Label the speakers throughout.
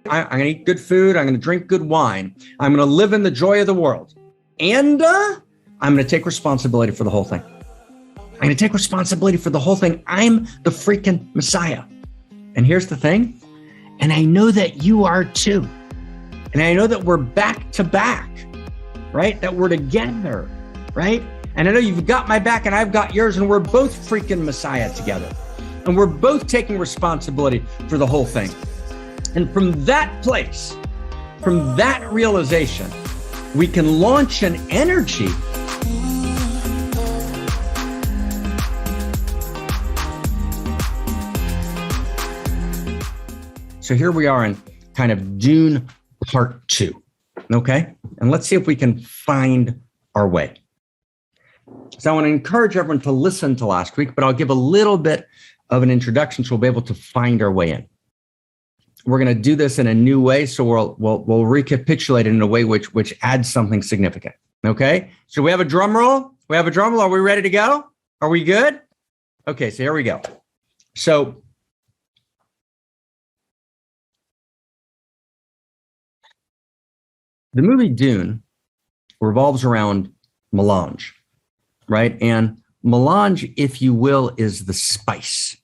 Speaker 1: I'm going to eat good food. I'm going to drink good wine. I'm going to live in the joy of the world. And I'm going to take responsibility for the whole thing. I'm going to take responsibility for the whole thing. I'm the freaking Messiah. And here's the thing. And I know that you are too. And I know that we're back to back, right? That we're together, right? And I know you've got my back and I've got yours, and we're both freaking Messiah together. And we're both taking responsibility for the whole thing. And from that place, from that realization, we can launch an energy So here we are in kind of Dune part 2, okay? And let's see if we can find our way. So I want to encourage everyone to listen to last week, but I'll give a little bit of an introduction so we'll be able to find our way in. We're going to do this in a new way, so we'll recapitulate it in a way which adds something significant, okay? So we have a drum roll? We have a drum roll. Are we ready to go? Are we good? Okay, so here we go. So the movie Dune revolves around melange, right? And melange, if you will, is the spice.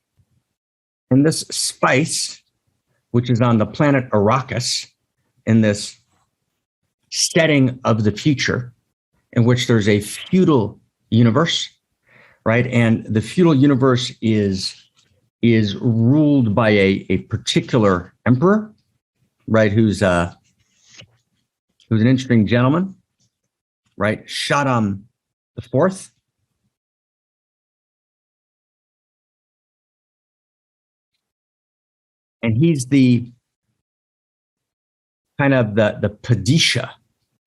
Speaker 1: And this spice, which is on the planet Arrakis, in this setting of the future, in which there's a feudal universe, right? And the feudal universe is ruled by a particular emperor, right? Who's an interesting gentleman, right? Shaddam IV. And he's the kind of the Padisha,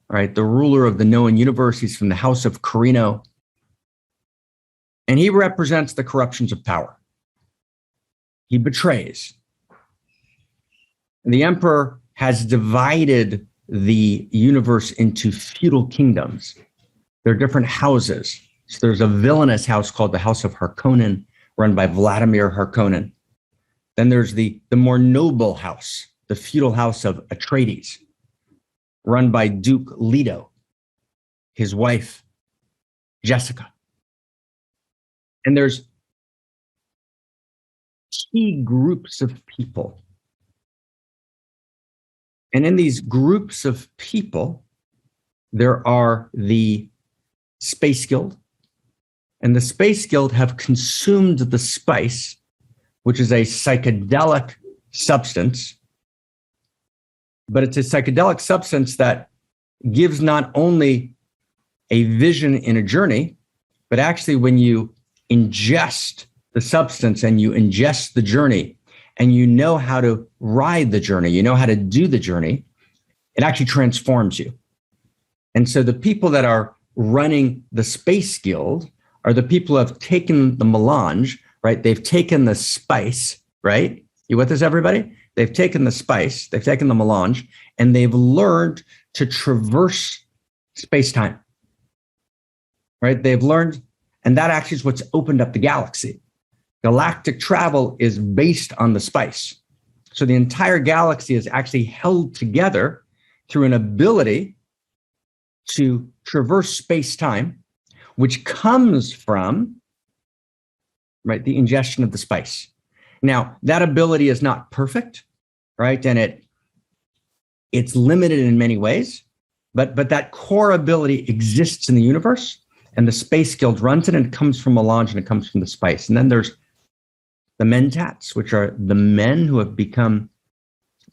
Speaker 1: right? The ruler of the known universe. He's from the house of Carino. And he represents the corruptions of power. He betrays. And the emperor has divided the universe into feudal kingdoms. There are different houses. So there's a villainous house called the House of Harkonnen, run by Vladimir Harkonnen. Then there's the more noble house, the feudal house of Atreides, run by Duke Leto, his wife, Jessica. And there's key groups of people. And in these groups of people, there are the Space Guild. And the Space Guild have consumed the spice, which is a psychedelic substance. But it's a psychedelic substance that gives not only a vision in a journey, but actually when you ingest the substance and you ingest the journey, and you know how to ride the journey, you know how to do the journey, it actually transforms you. And so the people that are running the Space Guild are the people who have taken the melange, right? They've taken the spice, right? You with us, everybody? They've taken the spice, they've taken the melange, and they've learned to traverse space-time, right? They've learned, and that actually is what's opened up the galaxy. Galactic travel is based on the spice. So the entire galaxy is actually held together through an ability to traverse space-time, which comes from, right, the ingestion of the spice. Now, that ability is not perfect, right? And it's limited in many ways, but that core ability exists in the universe, and the Space Guild runs it, and it comes from melange, and it comes from the spice. And then there's the Mentats, which are the men who have become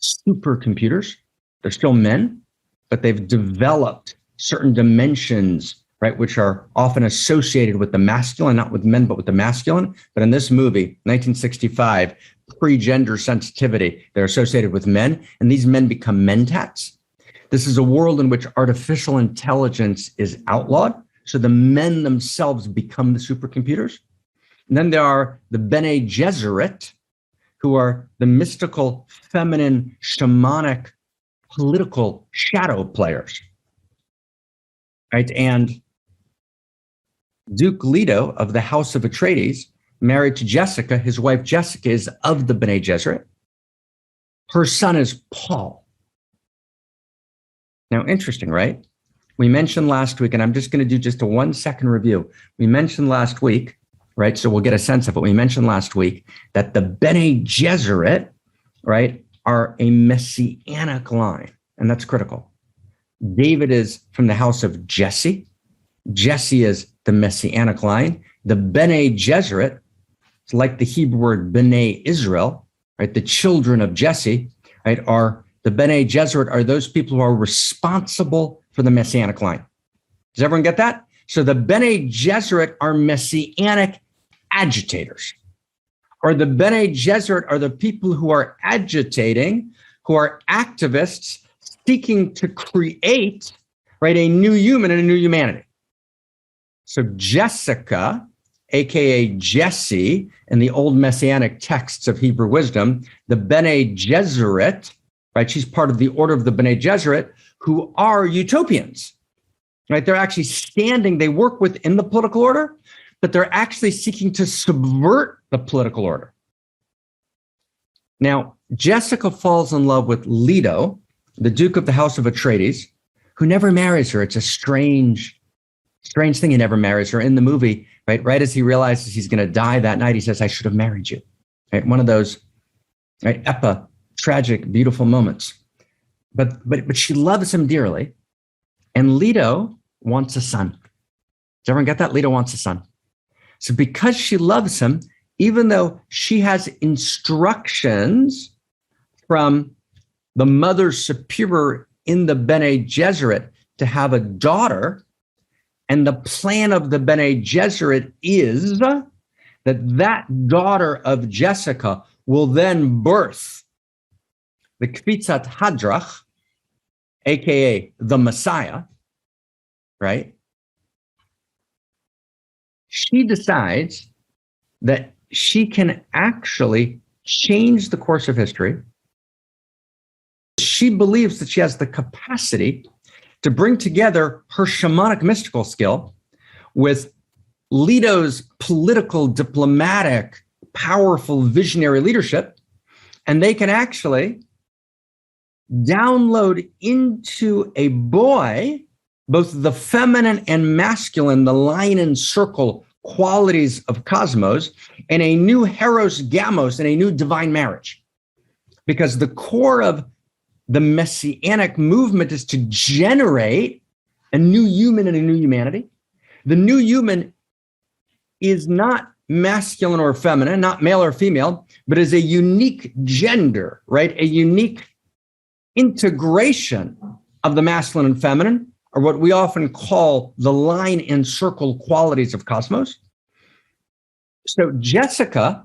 Speaker 1: supercomputers. They're still men, but they've developed certain dimensions, right, which are often associated with the masculine, not with men, but with the masculine. But in this movie, 1965, pre-gender sensitivity, they're associated with men, and these men become Mentats. This is a world in which artificial intelligence is outlawed, so the men themselves become the supercomputers. And then there are the Bene Gesserit, who are the mystical, feminine, shamanic, political shadow players, right? And Duke Leto of the House of Atreides, married to Jessica, his wife Jessica is of the Bene Gesserit. Her son is Paul. Now, interesting, right? We mentioned last week, and I'm just going to do just a 1-second review. We mentioned last week, right? So we'll get a sense of it. We mentioned last week that the Bene Gesserit, right, are a messianic line, and that's critical. David is from the house of Jesse. Jesse is the messianic line. The Bene Gesserit, it's like the Hebrew word Bnei Israel, right? The children of Jesse, right, are the Bene Gesserit are those people who are responsible for the messianic line. Does everyone get that? So the Bene Gesserit are messianic agitators, or the Bene Gesserit are the people who are agitating, who are activists seeking to create, right, a new human and a new humanity. So Jessica, aka Jesse, in the old messianic texts of Hebrew wisdom, the Bene Gesserit, right? She's part of the order of the Bene Gesserit, who are utopians, right? They're actually standing, they work within the political order, but they're actually seeking to subvert the political order. Now, Jessica falls in love with Leto, the Duke of the House of Atreides, who never marries her. It's a strange thing. He never marries her. In the movie, right as he realizes he's going to die that night, he says, "I should have married you." Right? One of those, right, tragic, beautiful moments. But she loves him dearly, and Leto wants a son. Does everyone get that? Leto wants a son. So because she loves him, even though she has instructions from the mother superior in the Bene Gesserit to have a daughter, and the plan of the Bene Gesserit is that daughter of Jessica will then birth the Kvitzat Hadrach, aka the Messiah, right? She decides that she can actually change the course of history. She believes that she has the capacity to bring together her shamanic mystical skill with Leto's political, diplomatic, powerful, visionary leadership, and they can actually download into a boy both the feminine and masculine, the line and circle qualities of cosmos, and a new Heros Gamos and a new divine marriage. Because the core of the messianic movement is to generate a new human and a new humanity. The new human is not masculine or feminine, not male or female, but is a unique gender, right? A unique integration of the masculine and feminine, or what we often call the line and circle qualities of cosmos. So Jessica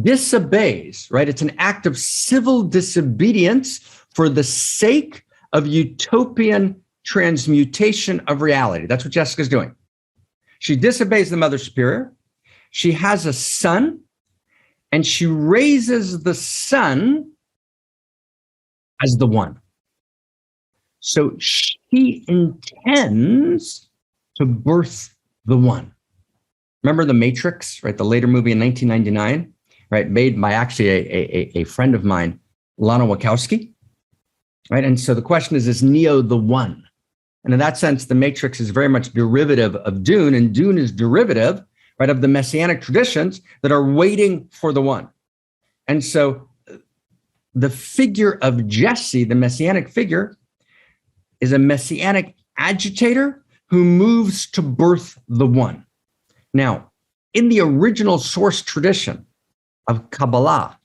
Speaker 1: disobeys, right? It's an act of civil disobedience for the sake of utopian transmutation of reality. That's what Jessica's doing. She disobeys the mother superior. She has a son, and she raises the son as the one. So she intends to birth the one. Remember The Matrix, right? The later movie in 1999, right? Made by actually a friend of mine, Lana Wachowski, right? And so the question is Neo the one? And in that sense, The Matrix is very much derivative of Dune, and Dune is derivative, right, of the messianic traditions that are waiting for the one. And so the figure of Jesse, the messianic figure, is a messianic agitator who moves to birth the one. Now, in the original source tradition of Kabbalah,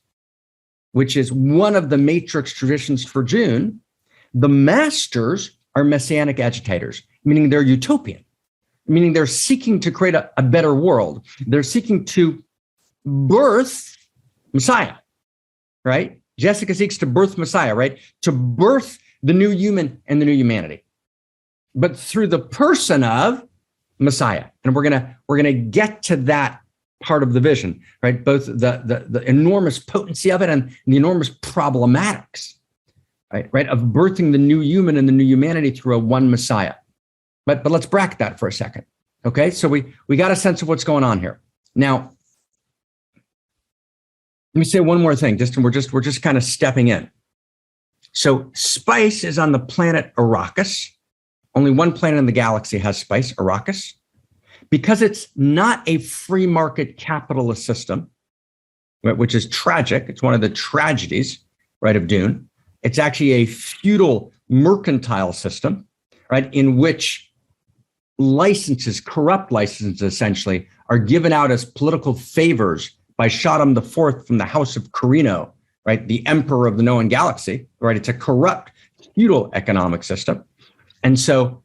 Speaker 1: which is one of the matrix traditions for Dune, the masters are messianic agitators, meaning they're utopian, meaning they're seeking to create a better world. They're seeking to birth Messiah, right? Jessica seeks to birth Messiah, right? To birth the new human and the new humanity, but through the person of Messiah. And we're gonna get to that part of the vision, right? Both the enormous potency of it and the enormous problematics, right, of birthing the new human and the new humanity through a one Messiah. But let's bracket that for a second, okay? So we got a sense of what's going on here. Now, let me say one more thing. We're just kind of stepping in. So spice is on the planet Arrakis. Only one planet in the galaxy has spice, Arrakis. Because it's not a free market capitalist system, right, which is tragic. It's one of the tragedies, right, of Dune. It's actually a feudal mercantile system, right, in which licenses, corrupt licenses essentially, are given out as political favors by Shaddam IV from the House of Carino, right, the emperor of the known galaxy, right? It's a corrupt feudal economic system. And so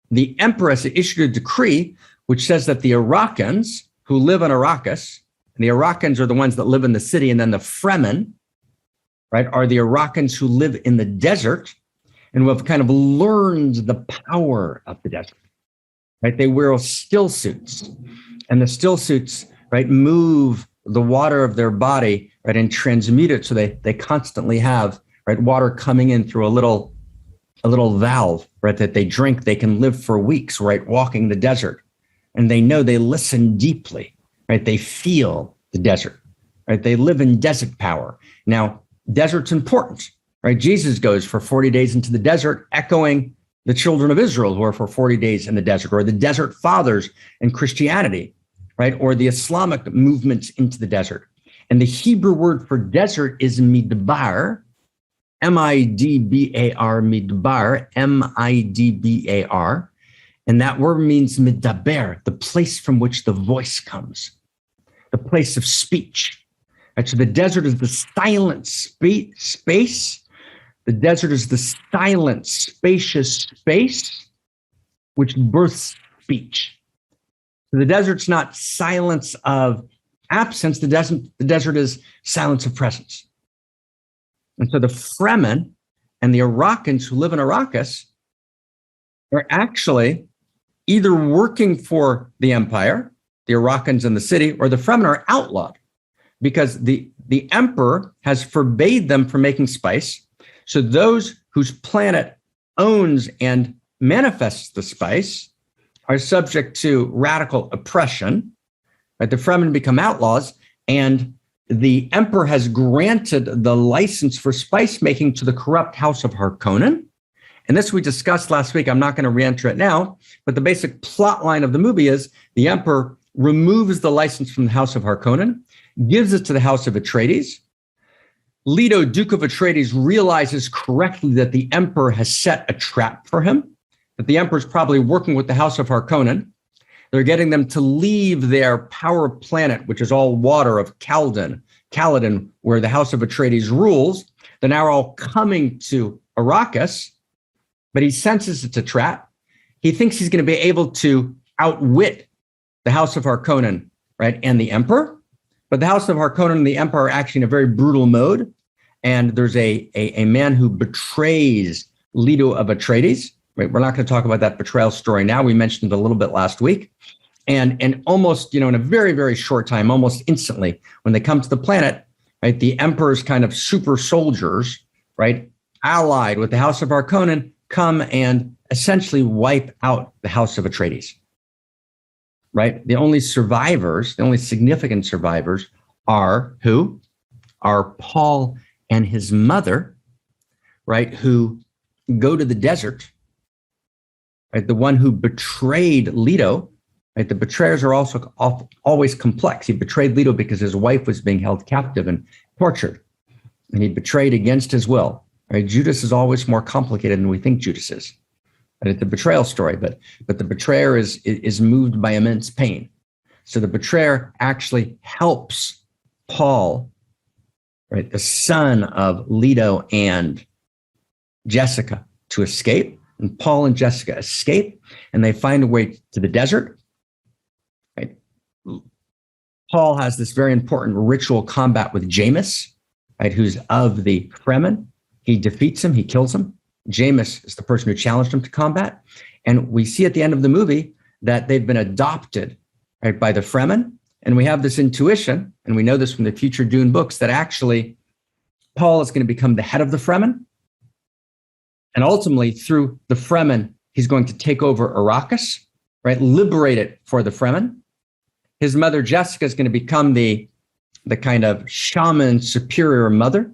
Speaker 1: the empress issued a decree which says that the Arakkans who live on Arrakis, and the Arakkans are the ones that live in the city, and then the Fremen, right, are the Arakkans who live in the desert and who have kind of learned the power of the desert, right? They wear still suits, and the still suits, right, move the water of their body, right, and transmute it so they constantly have, right, water coming in through a little valve, right, that they drink. They can live for weeks, right, walking the desert. And they know, they listen deeply, right? They feel the desert, right? They live in desert power. Now, desert's important, right? Jesus goes for 40 days into the desert, echoing the children of Israel who are for 40 days in the desert, or the desert fathers in Christianity, right? Or the Islamic movements into the desert. And the Hebrew word for desert is midbar, M-I-D-B-A-R, midbar, M-I-D-B-A-R. And that word means midaber, the place from which the voice comes, the place of speech. Right? So the desert is the silent space. The desert is the silent, spacious space which births speech. So the desert's not silence of absence. The desert is silence of presence. And so the Fremen and the Arakkans who live in Arrakis are actually either working for the empire, the Arakkans in the city, or the Fremen are outlawed because the emperor has forbade them from making spice. So those whose planet owns and manifests the spice are subject to radical oppression. Right? The Fremen become outlaws, and the emperor has granted the license for spice making to the corrupt House of Harkonnen. And this we discussed last week. I'm not going to re-enter it now, but the basic plot line of the movie is the emperor removes the license from the House of Harkonnen, gives it to the House of Atreides. Leto, Duke of Atreides, realizes correctly that the emperor has set a trap for him, that the emperor is probably working with the House of Harkonnen. They're getting them to leave their power planet, which is all water, of Caladan, where the House of Atreides rules. They're now all coming to Arrakis, but he senses it's a trap. He thinks he's going to be able to outwit the House of Harkonnen, right, and the Emperor. But the House of Harkonnen and the Emperor are actually in a very brutal mode. And there's a man who betrays Leto of Atreides. Right? We're not going to talk about that betrayal story now. We mentioned it a little bit last week. And almost, in a very, very short time, almost instantly, when they come to the planet, right, the Emperor's kind of super soldiers, right, allied with the House of Harkonnen, come and essentially wipe out the House of Atreides, right? The only survivors, the only significant survivors are who? Are Paul and his mother, right, who go to the desert, right? The one who betrayed Leto, right? The betrayers are also always complex. He betrayed Leto because his wife was being held captive and tortured, and he betrayed against his will. Right? Judas is always more complicated than we think Judas is. And it's a betrayal story, but the betrayer is moved by immense pain. So the betrayer actually helps Paul, right, the son of Leto and Jessica, to escape. And Paul and Jessica escape, and they find a way to the desert. Right? Paul has this very important ritual combat with Jameis, right, who's of the Fremen. He defeats him, he kills him. Jameis is the person who challenged him to combat. And we see at the end of the movie that they've been adopted, right, by the Fremen. And we have this intuition, and we know this from the future Dune books, that actually Paul is going to become the head of the Fremen. And ultimately, through the Fremen, he's going to take over Arrakis, right, liberate it for the Fremen. His mother, Jessica, is going to become the kind of shaman superior mother,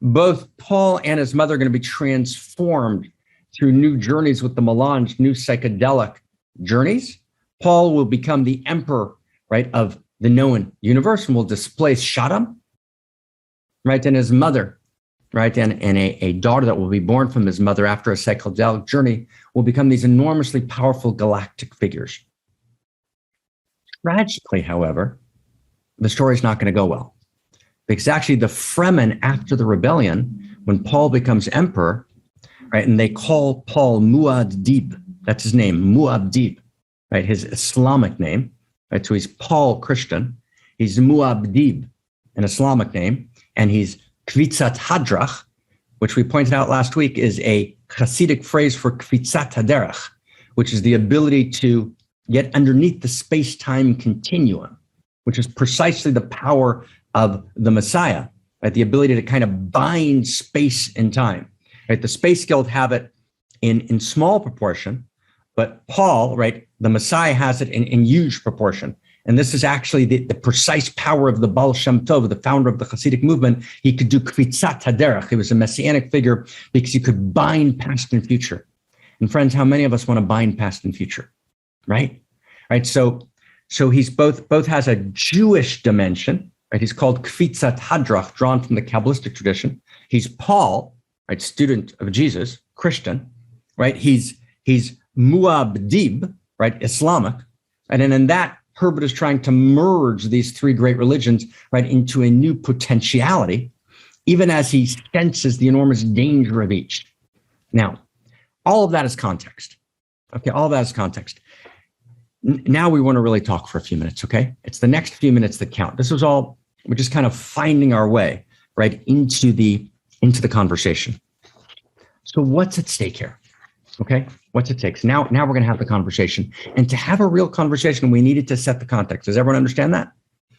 Speaker 1: both Paul and his mother are going to be transformed through new journeys with the melange, new psychedelic journeys. Paul will become the emperor, right, of the known universe and will displace Shaddam, right, and his mother, right, and a daughter that will be born from his mother after a psychedelic journey will become these enormously powerful galactic figures. Tragically, however, the story's not going to go well. Because actually the Fremen, after the rebellion, when Paul becomes emperor, right, and they call Paul Muad'Dib, that's his name, Muad'Dib, right, his Islamic name, right, so he's Paul Christian, he's Muad'Dib, an Islamic name, and he's Kvitzat Hadrach, which we pointed out last week is a Hasidic phrase for Kvitzat Haderach, which is the ability to get underneath the space-time continuum, which is precisely the power of the Messiah, right? The ability to kind of bind space and time, right? The Space Guild have it in small proportion, but Paul, right, the Messiah has it in huge proportion. And this is actually the precise power of the Baal Shem Tov, the founder of the Hasidic movement. He could do Kvitzat Haderach. He was a messianic figure because he could bind past and future. And friends, how many of us want to bind past and future, right? Right. So he's both has a Jewish dimension, right? He's called Kvitzat Hadrach, drawn from the Kabbalistic tradition. He's Paul, right? Student of Jesus, Christian, right? He's Muad'Dib, right? Islamic. And then in that, Herbert is trying to merge these three great religions, right, into a new potentiality, even as he senses the enormous danger of each. Now, all of that is context. Okay, all of that is context. Now we want to really talk for a few minutes, okay? It's the next few minutes that count. This was all, we're just kind of finding our way, right, into the conversation. So what's at stake here? Okay, what's at stake? So now we're going to have the conversation. And to have a real conversation, we needed to set the context. Does everyone understand that?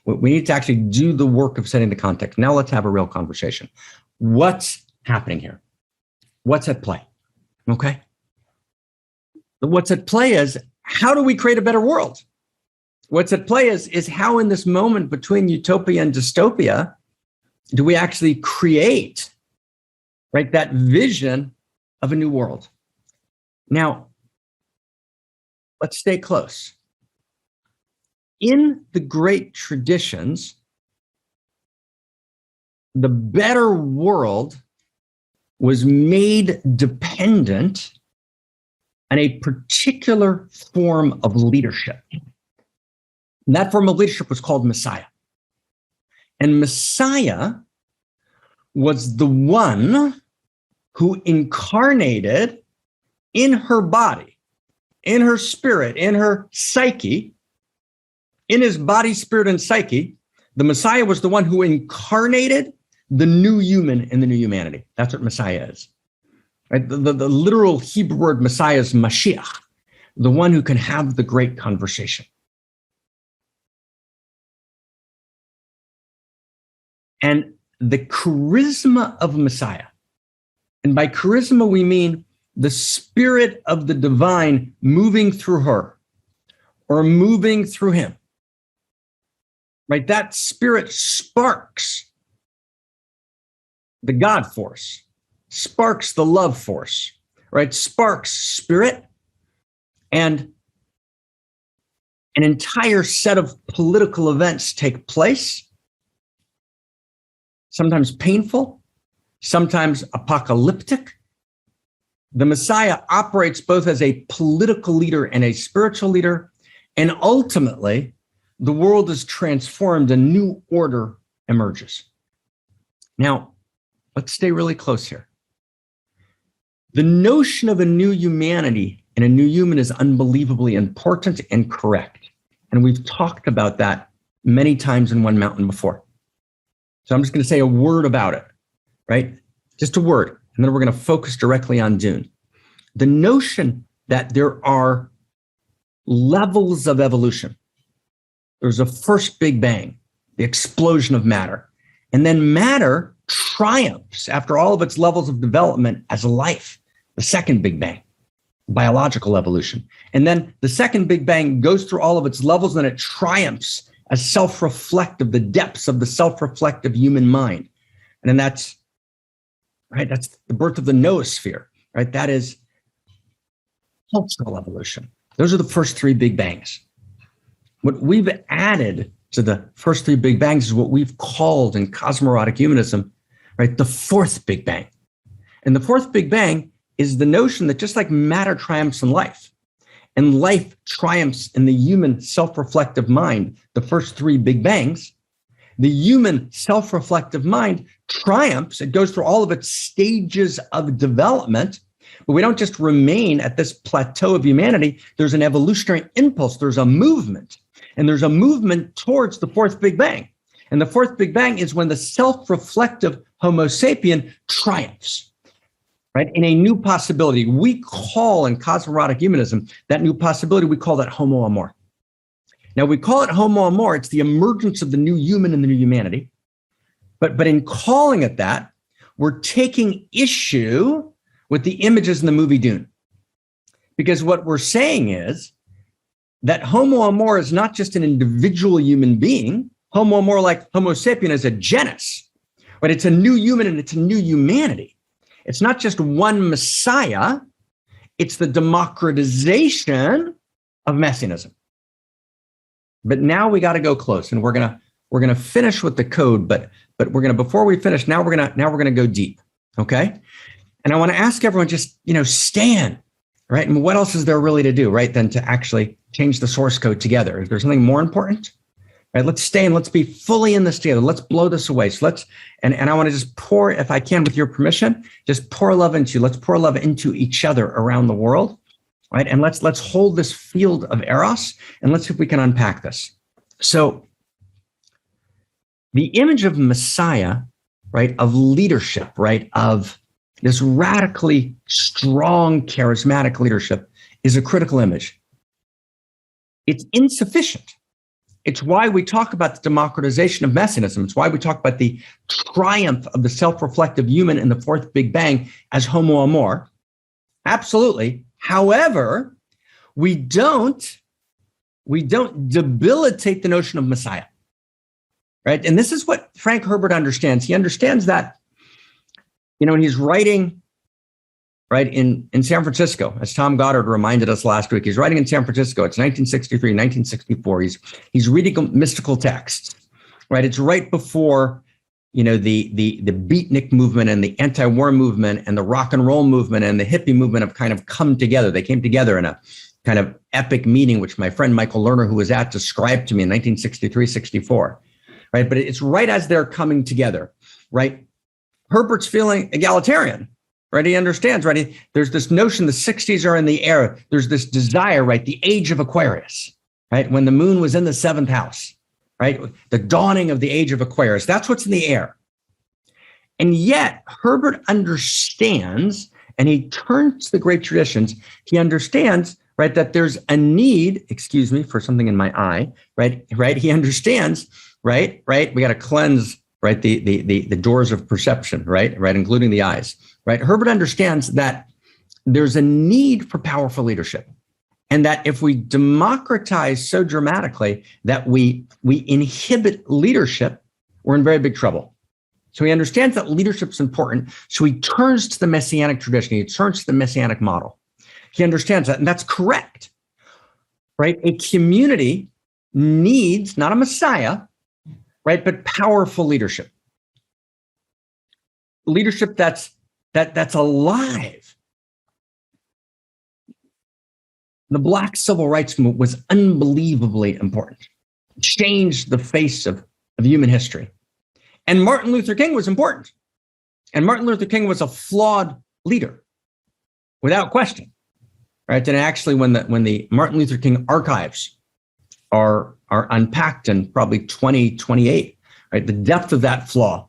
Speaker 1: We need to actually do the work of setting the context. Now let's have a real conversation. What's happening here? What's at play? Okay. What's at play is, how do we create a better world? What's at play is how in this moment between utopia and dystopia do we actually create, right, that vision of a new world? Now, let's stay close. In the great traditions, the better world was made dependent on a particular form of leadership. And that form of leadership was called Messiah. And Messiah was the one who incarnated in her body, in her spirit, in her psyche, in his body, spirit, and psyche. The Messiah was the one who incarnated the new human in the new humanity. That's what Messiah is. Right? The literal Hebrew word Messiah is Mashiach, the one who can have the great conversation. And the charisma of Messiah, and by charisma we mean the spirit of the divine moving through her or moving through him, right? That spirit sparks the God force, sparks the love force, right? Sparks spirit, and an entire set of political events take place, sometimes painful, sometimes apocalyptic. The Messiah operates both as a political leader and a spiritual leader, and ultimately, the world is transformed, a new order emerges. Now, let's stay really close here. The notion of a new humanity and a new human is unbelievably important and correct. And we've talked about that many times in One Mountain before. So I'm just going to say a word about it, right? Just a word. And then we're going to focus directly on Dune. The notion that there are levels of evolution. There's a first Big Bang, the explosion of matter. And then matter triumphs after all of its levels of development as a life, the second Big Bang, biological evolution. And then the second Big Bang goes through all of its levels and it triumphs as self-reflective, the depths of the self-reflective human mind. And then that's right? That's the birth of the noosphere, right? That is cultural evolution. Those are the first three big bangs. What we've added to the first three big bangs is what we've called in cosmorotic humanism, right, the fourth big bang. And the fourth big bang is the notion that just like matter triumphs in life, and life triumphs in the human self-reflective mind, the first three big bangs, the human self-reflective mind triumphs. It goes through all of its stages of development, but we don't just remain at this plateau of humanity. There's an evolutionary impulse. There's a movement, and there's a movement towards the fourth big bang. And the fourth big bang is when the self-reflective Homo sapien triumphs, right? In a new possibility. We call in cosmorotic humanism, that new possibility, we call that Homo amor. Now we call it Homo amor. It's the emergence of the new human and the new humanity. But in calling it that, we're taking issue with the images in the movie Dune. Because what we're saying is that Homo amor is not just an individual human being. Homo amor, like Homo sapien, is a genus, but it's a new human and it's a new humanity. It's not just one Messiah. It's the democratization of messianism. But now we got to go close, and we're gonna finish with the code. But we're gonna, before we finish, now we're gonna go deep. Okay. And I want to ask everyone, just, stand, right? And what else is there really to do, right? Than to actually change the source code together. Is there something more important? Right? Let's stay and let's be fully in this together. Let's blow this away. So and I want to just pour, if I can, with your permission, just pour love into you. Let's pour love into each other around the world, right? And let's hold this field of Eros, and let's see if we can unpack this. So the image of Messiah, right? Of leadership, right? Of this radically strong, charismatic leadership is a critical image. It's insufficient. It's why we talk about the democratization of messianism. It's why we talk about the triumph of the self-reflective human in the fourth Big Bang as Homo amor. Absolutely. However, we don't debilitate the notion of Messiah, right? And this is what Frank Herbert understands. He understands that, when he's writing, right, in San Francisco, as Tom Goddard reminded us last week, he's writing in San Francisco. It's 1963, 1964. He's reading mystical texts, right? It's right before, the beatnik movement and the anti-war movement and the rock and roll movement and the hippie movement have kind of come together. They came together in a kind of epic meeting, which my friend Michael Lerner, who was at, described to me in 1963, 64, right? But it's right as they're coming together, right? Herbert's feeling egalitarian, right? He understands, right? There's this notion the 60s are in the air. There's this desire, right? The age of Aquarius, right? When the moon was in the seventh house, right? The dawning of the age of Aquarius. That's what's in the air. And yet Herbert understands, and he turns to the great traditions. He understands, right, that there's a need, excuse me for something in my eye, right? He understands, right? We got to cleanse, right, the doors of perception, right, including the eyes, right? Herbert understands that there's a need for powerful leadership, and that if we democratize so dramatically that we inhibit leadership, we're in very big trouble. So he understands that leadership's important. So he turns to the messianic tradition. He turns to the messianic model. He understands that, and that's correct, right? A community needs not a Messiah, right, but powerful leadership. Leadership that's alive. The Black Civil Rights Movement was unbelievably important. It changed the face of human history. And Martin Luther King was important. And Martin Luther King was a flawed leader, without question. Right? And actually, when the Martin Luther King archives are unpacked in probably 2028, right, the depth of that flaw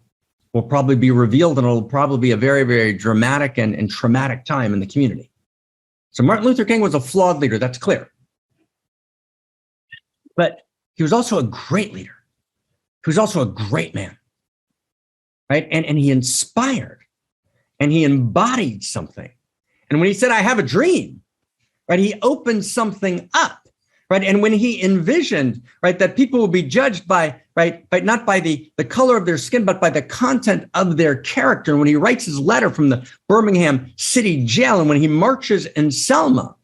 Speaker 1: will probably be revealed, and it'll probably be a very, very dramatic and traumatic time in the community. So Martin Luther King was a flawed leader, that's clear. But he was also a great leader. He was also a great man, right? And he inspired, and he embodied something. And when he said, I have a dream, right, he opened something up, right? And when he envisioned, right, that people will be judged by right? But not by the color of their skin, but by the content of their character. And when he writes his letter from the Birmingham city jail, and when he marches in Selma,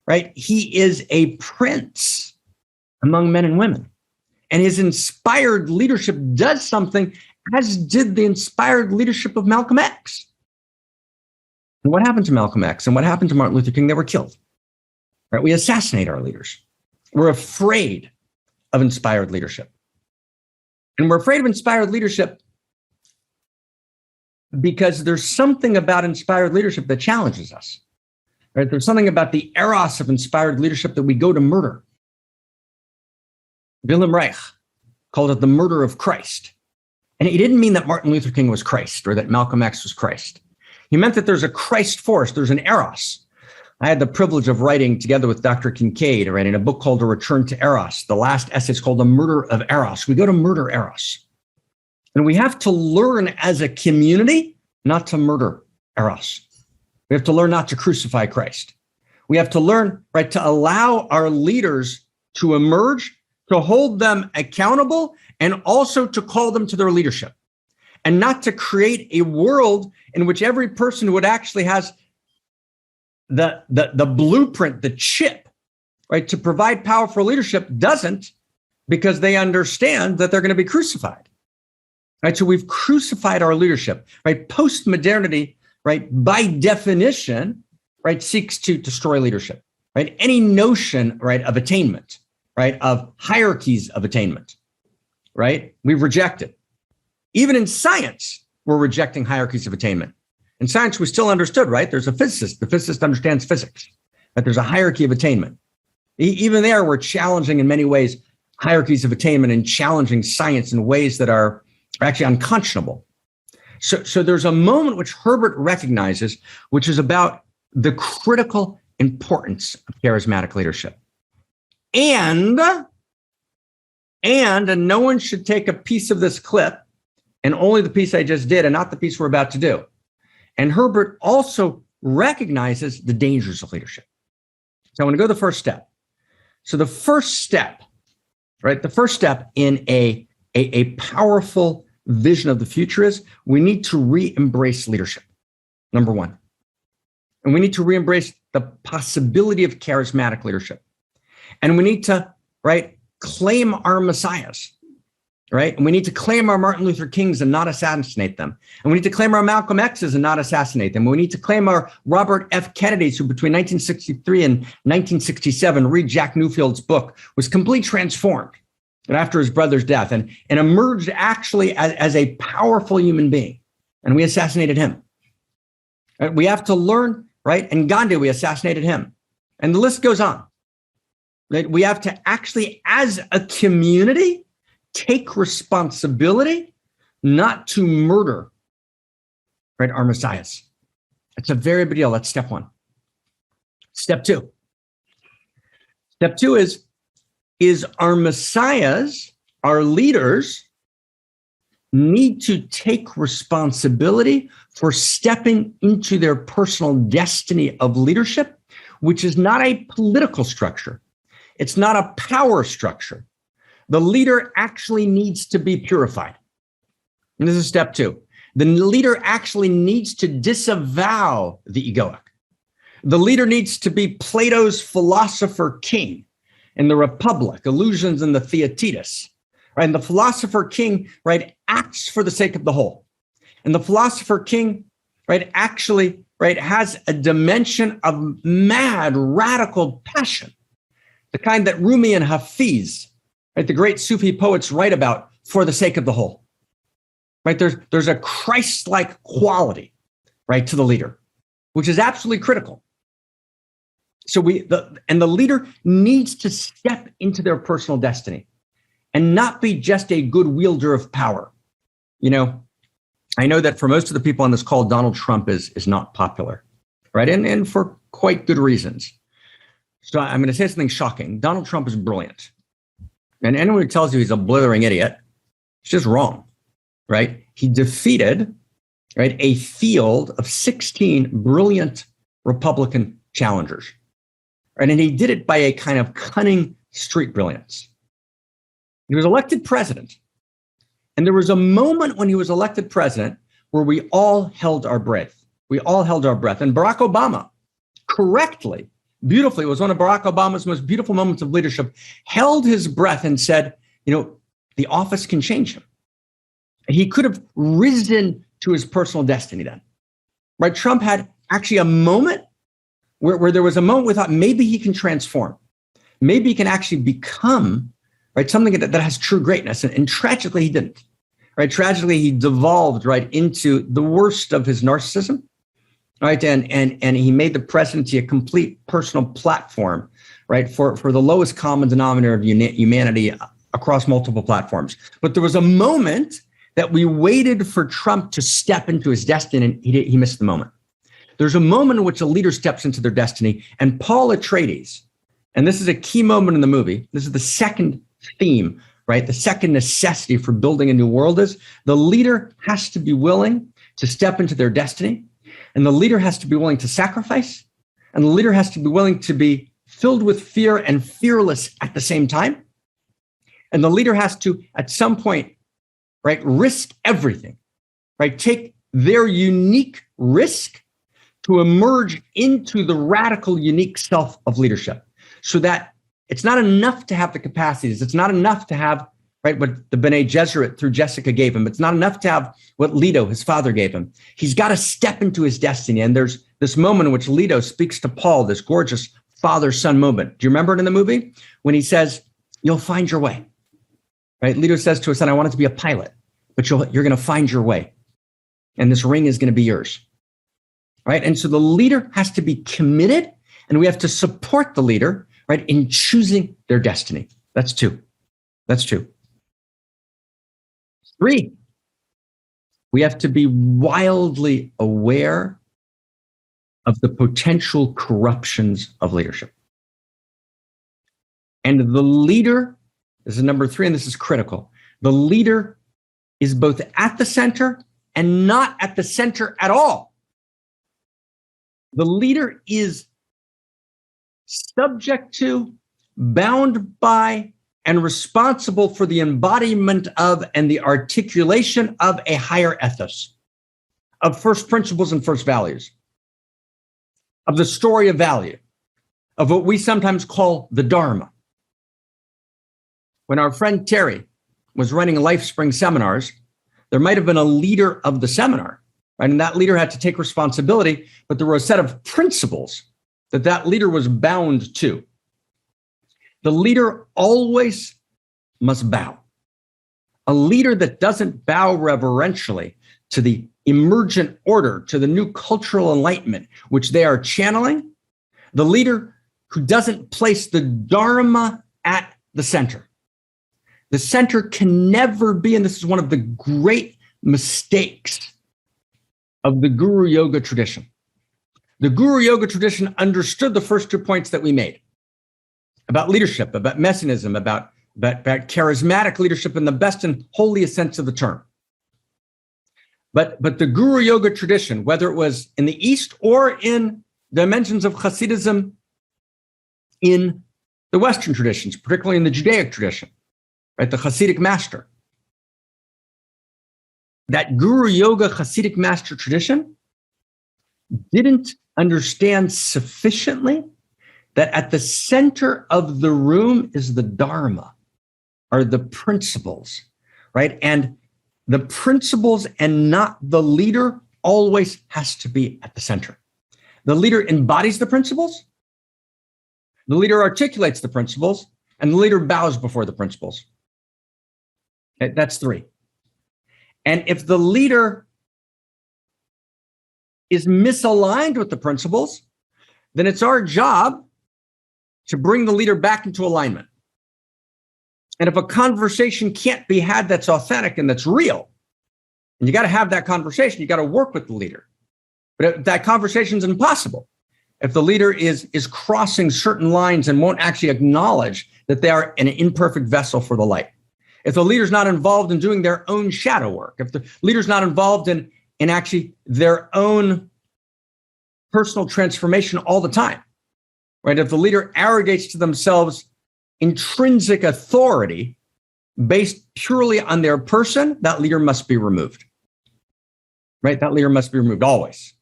Speaker 1: right, he is a prince among men and women. And his inspired leadership does something, as did the inspired leadership of Malcolm X. And what happened to Malcolm X and what happened to Martin Luther King? They were killed. Right? We assassinate our leaders. We're afraid of inspired leadership. And we're afraid of inspired leadership because there's something about inspired leadership that challenges us. Right? There's something about the eros of inspired leadership that we go to murder. Wilhelm Reich called it the murder of Christ. And he didn't mean that Martin Luther King was Christ or that Malcolm X was Christ. He meant that there's a Christ force, there's an eros. I had the privilege of writing together with Dr. Kincaid, writing a book called A Return to Eros. The last essay is called The Murder of Eros. We go to murder Eros. And we have to learn as a community not to murder Eros. We have to learn not to crucify Christ. We have to learn, right, to allow our leaders to emerge, to hold them accountable, and also to call them to their leadership. And not to create a world in which every person would actually has the blueprint, the chip, right, to provide power for leadership doesn't, because they understand that they're going to be crucified. Right? So we've crucified our leadership, right? Post-modernity, right, by definition, right, seeks to destroy leadership, right? Any notion, right, of attainment, right, of hierarchies of attainment, right? We've rejected. Even in science, we're rejecting hierarchies of attainment. In science, we still understood, right? There's a physicist. The physicist understands physics, that there's a hierarchy of attainment. Even there, we're challenging in many ways hierarchies of attainment and challenging science in ways that are actually unconscionable. So there's a moment which Herbert recognizes, which is about the critical importance of charismatic leadership. And no one should take a piece of this clip, and only the piece I just did and not the piece we're about to do. And Herbert also recognizes the dangers of leadership. So I want to go to the first step. So the first step, right? The first step in a powerful vision of the future is we need to re-embrace leadership, number one. And we need to re-embrace the possibility of charismatic leadership. And we need to, right, claim our messiahs, right? And we need to claim our Martin Luther Kings and not assassinate them. And we need to claim our Malcolm X's and not assassinate them. We need to claim our Robert F. Kennedys, who between 1963 and 1967, read Jack Newfield's book, was completely transformed after his brother's death and emerged actually as a powerful human being. And we assassinated him. We have to learn, right? And Gandhi, we assassinated him. And the list goes on. Right? We have to actually, as a community, take responsibility not to murder, right, our messiahs. It's a very big deal. That's step one. Step two. Step two is our messiahs, our leaders, need to take responsibility for stepping into their personal destiny of leadership, which is not a political structure. It's not a power structure. The leader actually needs to be purified. And this is step two. The leader actually needs to disavow the egoic. The leader needs to be Plato's philosopher king in the Republic, Illusions and the Theaetetus. Right? And the philosopher king, right, acts for the sake of the whole. And the philosopher king, right, actually, right, has a dimension of mad, radical passion, the kind that Rumi and Hafiz, right, the great Sufi poets, write about for the sake of the whole. Right? There's a Christ-like quality, right, to the leader, which is absolutely critical. So the leader needs to step into their personal destiny and not be just a good wielder of power. You know, I know that for most of the people on this call, Donald Trump is not popular, right? And for quite good reasons. So I'm going to say something shocking. Donald Trump is brilliant. And anyone who tells you he's a blithering idiot, it's just wrong, right? He defeated, right, a field of 16 brilliant Republican challengers. Right? And he did it by a kind of cunning street brilliance. He was elected president. And there was a moment when he was elected president where we all held our breath. We all held our breath. And Barack Obama, correctly, beautifully, it was one of Barack Obama's most beautiful moments of leadership, held his breath and said, the office can change him. He could have risen to his personal destiny then. Right? Trump had actually a moment where there was a moment we thought maybe he can transform. Maybe he can actually become, right, something that has true greatness. And tragically, he didn't. Right? Tragically, he devolved right into the worst of his narcissism. Right. And he made the presidency a complete personal platform, right, for the lowest common denominator of humanity across multiple platforms. But there was a moment that we waited for Trump to step into his destiny, and he missed the moment. There's a moment in which a leader steps into their destiny, and Paul Atreides, and this is a key moment in the movie. This is the second theme, right? The second necessity for building a new world is the leader has to be willing to step into their destiny, and the leader has to be willing to sacrifice, and the leader has to be willing to be filled with fear and fearless at the same time. And the leader has to, at some point, right, risk everything, right? Take their unique risk to emerge into the radical, unique self of leadership, so that it's not enough to have the capacities. It's not enough to have, right, what the B'nai Gesserit through Jessica gave him. It's not enough to have what Leto, his father, gave him. He's got to step into his destiny. And there's this moment in which Leto speaks to Paul, this gorgeous father-son moment. Do you remember it in the movie? When he says, you'll find your way, right? Leto says to his son, I want it to be a pilot, but you're going to find your way. And this ring is going to be yours, right? And so the leader has to be committed, and we have to support the leader, right, in choosing their destiny. That's two. That's two. 3, we have to be wildly aware of the potential corruptions of leadership. And the leader, this is number 3, and this is critical. The leader is both at the center and not at the center at all. The leader is subject to, bound by, and responsible for the embodiment of and the articulation of a higher ethos, of first principles and first values, of the story of value, of what we sometimes call the Dharma. When our friend Terry was running LifeSpring seminars, there might have been a leader of the seminar, right? And that leader had to take responsibility, but there were a set of principles that leader was bound to. The leader always must bow. A leader that doesn't bow reverentially to the emergent order, to the new cultural enlightenment, which they are channeling, the leader who doesn't place the Dharma at the center. The center can never be, and this is one of the great mistakes of the Guru Yoga tradition. The Guru Yoga tradition understood the first 2 points that we made about leadership, about messianism, about charismatic leadership in the best and holiest sense of the term. But the Guru Yoga tradition, whether it was in the East or in dimensions of Hasidism in the Western traditions, particularly in the Judaic tradition, right, the Hasidic master, that Guru Yoga Hasidic master tradition didn't understand sufficiently that at the center of the room is the Dharma, are the principles, right? And the principles and not the leader always has to be at the center. The leader embodies the principles, the leader articulates the principles, and the leader bows before the principles. Okay, that's 3. And if the leader is misaligned with the principles, then it's our job to bring the leader back into alignment. And if a conversation can't be had that's authentic and that's real, and you got to have that conversation, you got to work with the leader. But if that conversation is impossible, if the leader is crossing certain lines and won't actually acknowledge that they are an imperfect vessel for the light, if the leader's not involved in doing their own shadow work, if the leader's not involved in actually their own personal transformation all the time, right? If the leader arrogates to themselves intrinsic authority based purely on their person, that leader must be removed. Right? That leader must be removed always.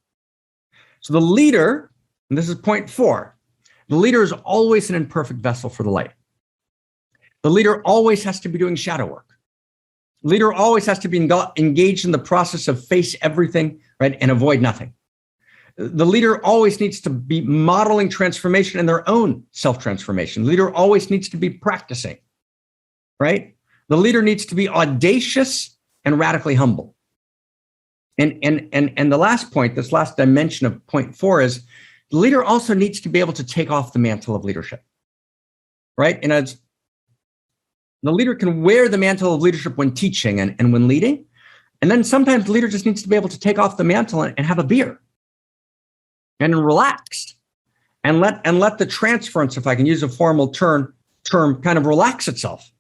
Speaker 1: So the leader, and this is point 4, the leader is always an imperfect vessel for the light. The leader always has to be doing shadow work. The leader always has to be engaged in the process of face everything, right, and avoid nothing. The leader always needs to be modeling transformation in their own self-transformation. The leader always needs to be practicing, right? The leader needs to be audacious and radically humble. And the last point, this last dimension of point 4 is the leader also needs to be able to take off the mantle of leadership, right? And as the leader can wear the mantle of leadership when teaching and when leading. And then sometimes the leader just needs to be able to take off the mantle and have a beer and relax and let the transference, if I can use a formal term, kind of relax itself.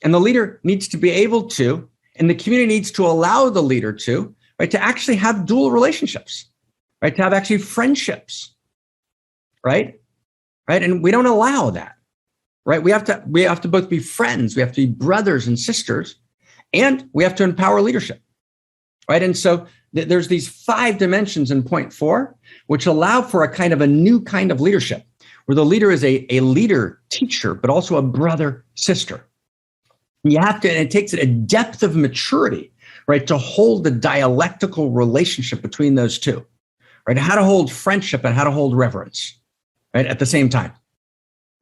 Speaker 1: And the leader needs to be able to, and the community needs to allow the leader to, right, to actually have dual relationships, right, to have actually friendships, right? And we don't allow that. Right? We have to both be friends. We have to be brothers and sisters, and we have to empower leadership. Right? And so there's these 5 dimensions in point 4, which allow for a new kind of leadership, where the leader is a leader teacher, but also a brother sister. And it takes a depth of maturity, right, to hold the dialectical relationship between those two, right? How to hold friendship and how to hold reverence, right, at the same time.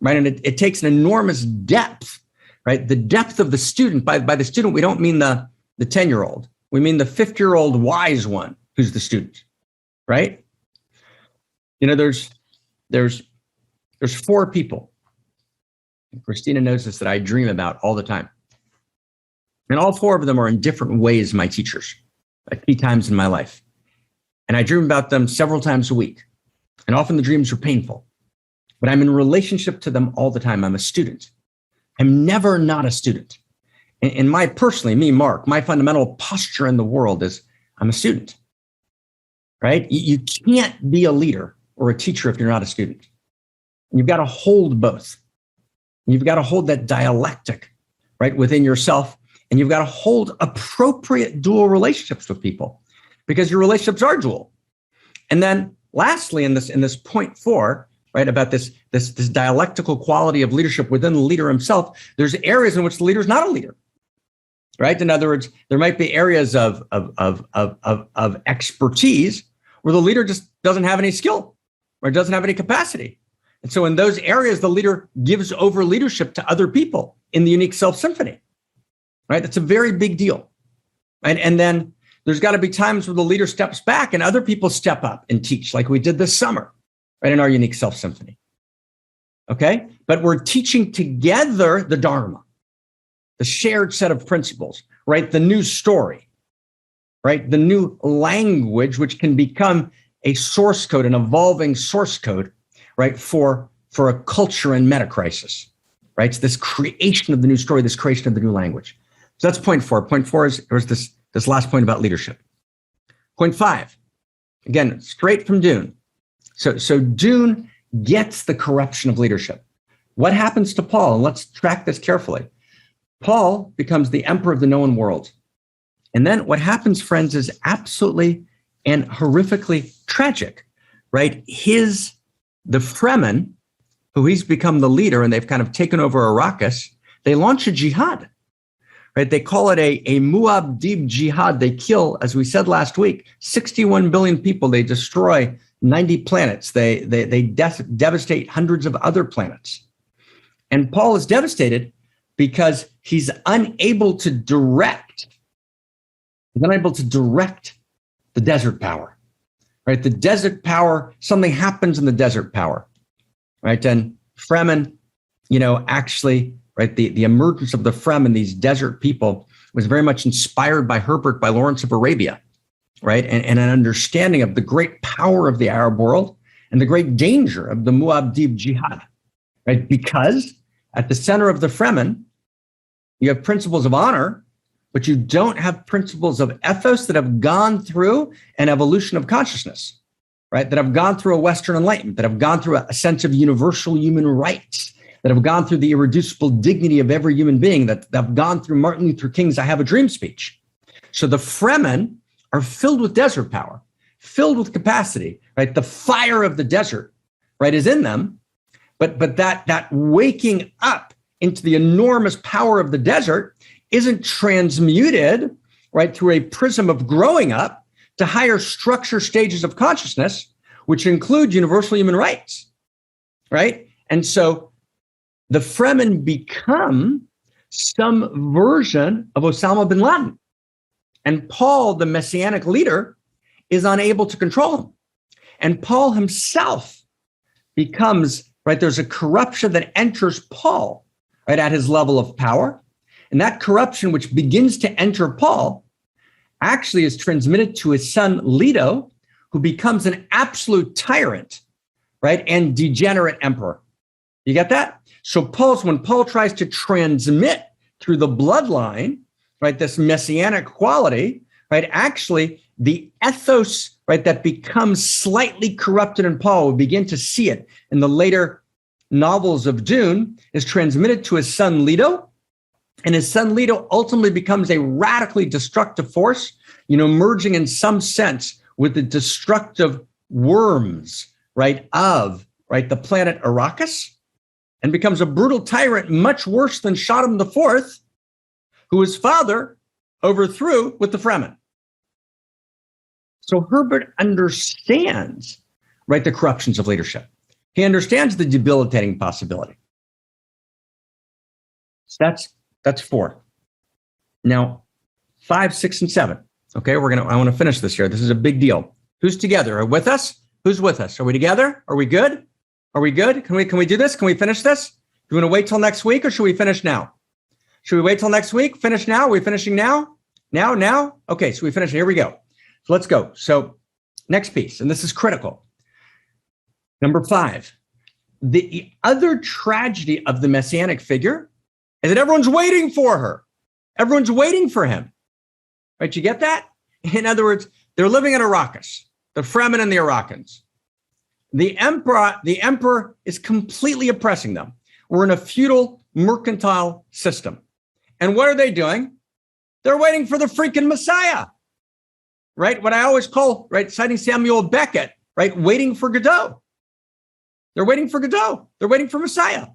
Speaker 1: Right. And it takes an enormous depth, right? The depth of the student. By the student, we don't mean the 10-year-old. We mean the 50-year-old wise one who's the student, right? You know, there's 4 people. Christina knows this, that I dream about all the time. And all 4 of them are in different ways my teachers at key times in my life. And I dream about them several times a week. And often the dreams are painful. But I'm in relationship to them all the time. I'm a student. I'm never not a student. And me, Mark, my fundamental posture in the world is I'm a student, right? You can't be a leader or a teacher if you're not a student. You've got to hold both. You've got to hold that dialectic, right, within yourself. And you've got to hold appropriate dual relationships with people, because your relationships are dual. And then lastly, in this point 4, right, about this dialectical quality of leadership within the leader himself, there's areas in which the leader is not a leader, right? In other words, there might be areas of expertise where the leader just doesn't have any skill or doesn't have any capacity. And so in those areas, the leader gives over leadership to other people in the Unique Self Symphony, right? That's a very big deal, right? And then there's got to be times where the leader steps back and other people step up and teach, like we did this summer, right, in our Unique Self Symphony. Okay? But we're teaching together the Dharma, the shared set of principles, right? The new story, right? The new language, which can become a source code, an evolving source code, right? For a culture in meta-crisis, right? It's this creation of the new story, this creation of the new language. So that's point 4. Point 4 is this last point about leadership. Point 5, again, straight from Dune. So Dune gets the corruption of leadership. What happens to Paul? And let's track this carefully. Paul becomes the emperor of the known world. And then what happens, friends, is absolutely and horrifically tragic, right? The Fremen, who he's become the leader, and they've kind of taken over Arrakis, they launch a jihad, right? They call it a Muad'Dib jihad. They kill, as we said last week, 61 billion people. They destroy 90 planets. They devastate hundreds of other planets. And Paul is devastated because he's unable to direct the desert power, right? The desert power, something happens in the desert power, right? And Fremen, actually, right, the emergence of the Fremen, these desert people, was very much inspired by Herbert, by Lawrence of Arabia, right? And an understanding of the great power of the Arab world and the great danger of the Muad'Dib jihad, right? Because at the center of the Fremen, you have principles of honor, but you don't have principles of ethos that have gone through an evolution of consciousness, right? That have gone through a Western Enlightenment, that have gone through a sense of universal human rights, that have gone through the irreducible dignity of every human being, that have gone through Martin Luther King's I Have a Dream speech. So the Fremen are filled with desert power, filled with capacity, right? The fire of the desert, right, is in them. But that waking up into the enormous power of the desert isn't transmuted, right, through a prism of growing up to higher structure stages of consciousness, which include universal human rights, right? And so the Fremen become some version of Osama bin Laden. And Paul, the messianic leader, is unable to control him. And Paul himself becomes, right, there's a corruption that enters Paul, right, at his level of power. And that corruption, which begins to enter Paul, actually is transmitted to his son, Leto, who becomes an absolute tyrant, right, and degenerate emperor. You get that? So when Paul tries to transmit through the bloodline, right, this messianic quality, right, actually the ethos, right, that becomes slightly corrupted in Paul, we begin to see it in the later novels of Dune, is transmitted to his son Leto. And his son Leto ultimately becomes a radically destructive force, merging in some sense with the destructive worms, right, of, right, the planet Arrakis, and becomes a brutal tyrant much worse than Shaddam IV, who his father overthrew with the Fremen. So Herbert understands, right, the corruptions of leadership. He understands the debilitating possibility. So that's 4. Now, 5, 6, and 7. Okay, I want to finish this here. This is a big deal. Who's together? Are with us? Who's with us? Are we together? Are we good? Are we good? Can we do this? Can we finish this? Do you want to wait till next week, or should we finish now? Should we wait till next week? Finish now? Are we finishing now? Now? Okay, so we finish. Here we go. So let's go. So next piece, and this is critical. Number 5, the other tragedy of the messianic figure is that everyone's waiting for her. Everyone's waiting for him. Right? You get that? In other words, they're living in Arrakis, the Fremen and the Arakkans. The emperor is completely oppressing them. We're in a feudal mercantile system. And what are they doing? They're waiting for the freaking Messiah. Right? What I always call, right, citing Samuel Beckett, right, waiting for Godot. They're waiting for Godot. They're waiting for Messiah.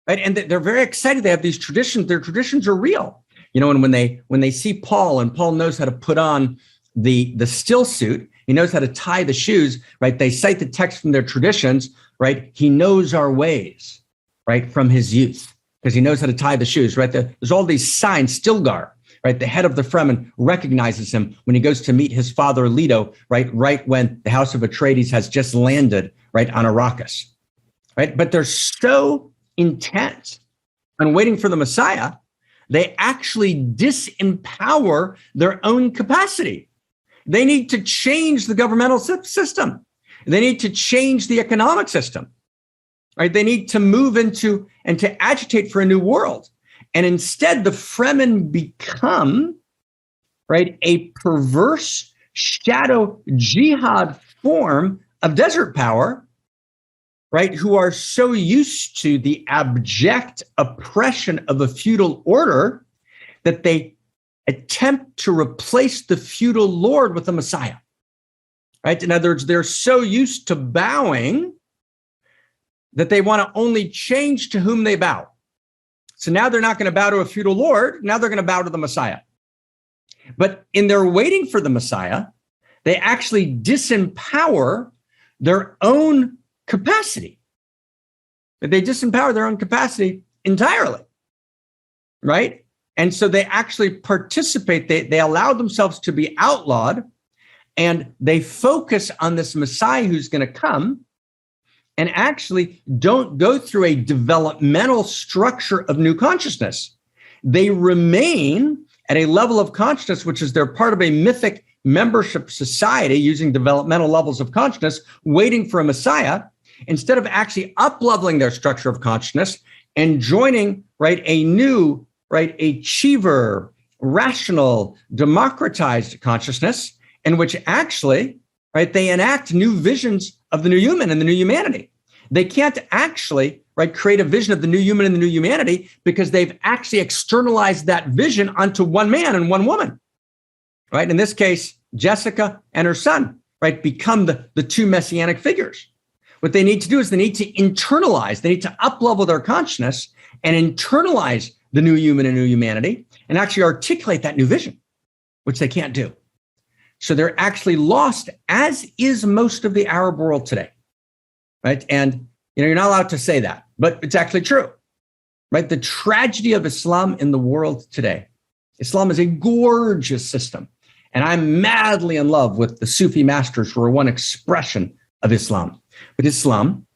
Speaker 1: Right? And they're very excited. They have these traditions. Their traditions are real. And when they see Paul, and Paul knows how to put on the still suit, he knows how to tie the shoes, right? They cite the text from their traditions, right? He knows our ways, right, from his youth, because he knows how to tie the shoes, right? There's all these signs. Stilgar, right, the head of the Fremen, recognizes him when he goes to meet his father Leto, right when the House of Atreides has just landed, right, on Arrakis, right? But they're so intent on waiting for the Messiah, they actually disempower their own capacity. They need to change the governmental system. They need to change the economic system, right? They need to move into and to agitate for a new world. And instead, the Fremen become, right, a perverse shadow jihad form of desert power, right, who are so used to the abject oppression of a feudal order that they attempt to replace the feudal lord with a Messiah, right? In other words, they're so used to bowing that they want to only change to whom they bow. So now they're not going to bow to a feudal lord. Now they're going to bow to the Messiah. But in their waiting for the Messiah, they actually disempower their own capacity. They disempower their own capacity entirely, right? And so they actually participate. They allow themselves to be outlawed, and they focus on this Messiah who's going to come, and actually don't go through a developmental structure of new consciousness. They remain at a level of consciousness, which is they're part of a mythic membership society using developmental levels of consciousness, waiting for a Messiah, instead of actually up-leveling their structure of consciousness and joining, right, a new, right, achiever, rational, democratized consciousness in which actually, right, they enact new visions of the new human and the new humanity. They can't actually, right, create a vision of the new human and the new humanity because they've actually externalized that vision onto one man and one woman, right? In this case, Jessica and her son, right, become the two messianic figures. What they need to do is they need to internalize, they need to up-level their consciousness and internalize the new human and new humanity and actually articulate that new vision, which they can't do. So they're actually lost, as is most of the Arab world today, right? And you're not allowed to say that, but it's actually true, right? The tragedy of Islam in the world today. Islam is a gorgeous system, and I'm madly in love with the Sufi masters who are one expression of Islam. But Islam,